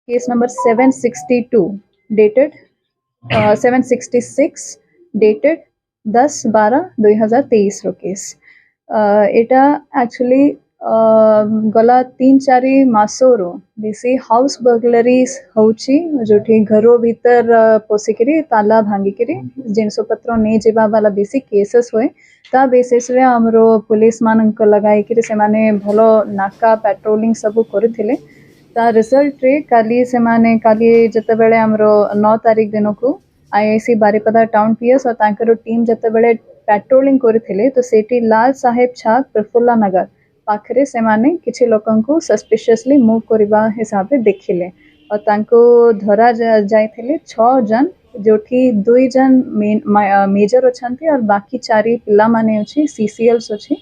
Case number 762 dated 766 dated 10/12/2023 रो case. एटा actually गला 3-4 मासरो बेसी house बर्गलरीज होची जोठी घरो भीतर पोसिकरी ताला भांगिकरी जिनसो पत्र नहीं जीवा वाला बेसी केसेस होए ता बेसिस रे हमरो पुलिस मानक लगाई कि से माने भलो नाका पेट्रोलिंग सब करथिले ता रिजल्ट रे काली से माने काली जते बेले हमरो 9 तारीख दिन को आईआईसी बारिपदा टाउन पीएस और तांकर टीम जते बेले पेट्रोलिंग करथिले तो सेठी लाल साहेब छाक प्रफुल्ला नगर पाखरे से माने किछि लोकन को सस्पिशियसली मूव करबा हिसाब रे देखिले और तांको धरा जायथिले 6 जन जोठी 2 जन मेजर अछंती और बाकी 4 पिला माने अछि सीसीएल्स अछि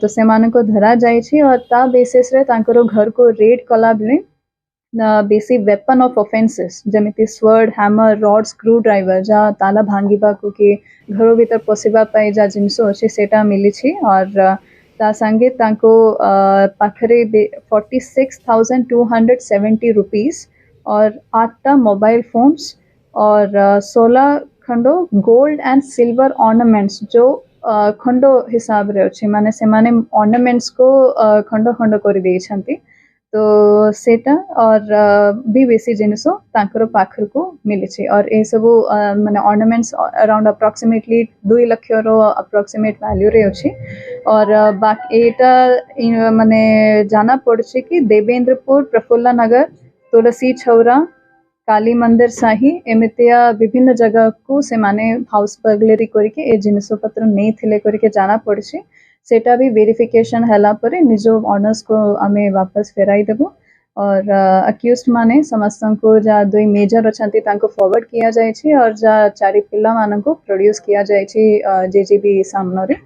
तो से माने को धरा जायछि और ता बेसिस रे तांकर घर को रेड कला बेले बेसी वेपन ऑफ ऑफेंसेस जमिति sword hammer rod screwdriver जा ताला भांगिबा को कि घर भीतर पसिबा पाई जा जिनसो अछि सेटा मिली छी और ता संगे तांको पाखरे 46,270 रुपीस और 8टा मोबाइल फोन्स और 16 खंडो गोल्ड एंड सिल्वर ऑर्नामेंट्स जो खंडो हिसाब रे अछि माने से माने ऑर्नामेंट्स को खंडो खंडो करि देइ छंती तो सेटा और भी बेसी जिनसो तांकर पाखर को मिली और ए सब माने ऑर्नामेंट्स अराउंड अप्रोक्सीमेटली 2 लाख रो अप्रोक्सीमेट वैल्यू रे अछि और बाकी एटा माने जाना पड़छि कि देवेंद्रपुर प्रफुल्ला नगर तुलसी छौरा काली मंदिर साही एमितिया विभिन्न जगह को से माने हाउस बर्गलरी करके ए जिनसो पत्र नहीं थिले करके जाना पड़छि सेटा भी वेरिफिकेशन हला परे निजो ऑनर्स को हमें वापस फेराई देबो और अक्यूज्ड माने समस्त को जा 2 मेजर अछंती तांको फॉरवर्ड किया जाय छी और जा 4 पिल्ला मानन को प्रोड्यूस किया जाय छी जेजीबी सामनो रे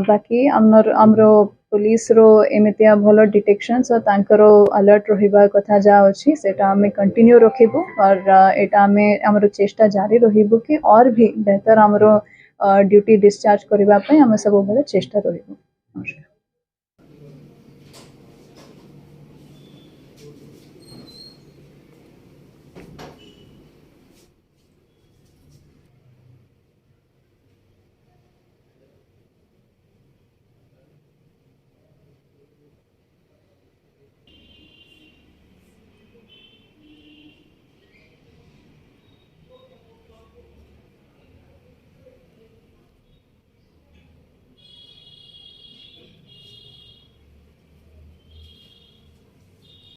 बाकी हमरो पुलिस रो एमितिया भलो डिटेक्शन और तांकरो अलर्ट रहिबा कथा जा अछि सेटा हमें कंटिन्यू रखिबो और एटा हमें हमरो चेष्टा जारी रहिबो कि और भी बेहतर हमरो ड्यूटी डिस्चार्ज करबा पे हम सब बेले चेष्टा रहिबो। नमस्कार।